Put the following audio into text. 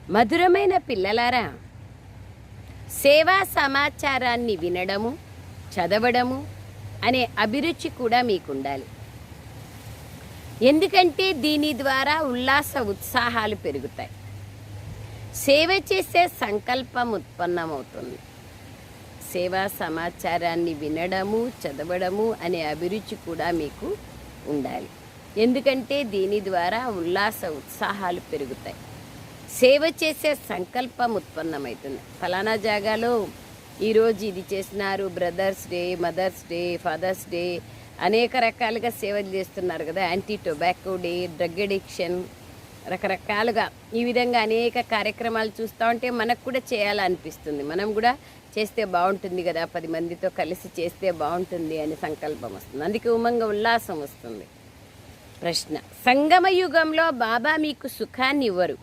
మధురమైన పిల్లలారా, సేవా సమాచారాన్ని వినడము, చదవడము అనే అభిరుచి కూడా మీకుండాలి. ఎందుకంటే దీని ద్వారా ఉల్లాస ఉత్సాహాలు పెరుగుతాయి. సేవ చేసే సంకల్పం ఉత్పన్నమవుతుంది. సేవా సమాచారాన్ని వినడము, చదవడము అనే అభిరుచి కూడా మీకు ఉండాలి. ఎందుకంటే దీని ద్వారా ఉల్లాస ఉత్సాహాలు పెరుగుతాయి. సేవ చేసే సంకల్పం ఉత్పన్నమవుతుంది. ఫలానా జాగాలో ఈరోజు ఇది చేసినారు, brothers day, mothers day, fathers day, అనేక రకాలుగా సేవలు చేస్తున్నారు కదా. Anti tobacco day, drug addiction, రకరకాలుగా ఈ విధంగా అనేక కార్యక్రమాలు చూస్తూ ఉంటే మనకు కూడా చేయాలనిపిస్తుంది. మనం కూడా చేస్తే బాగుంటుంది కదా, 10 మందితో కలిసి చేస్తే బాగుంటుంది అని సంకల్పం వస్తుంది. అందుకే ఉమంగ ఉల్లాసం వస్తుంది. ప్రశ్న: సంగమ యుగంలో బాబా మీకు సుఖాన్ని ఇవ్వరు,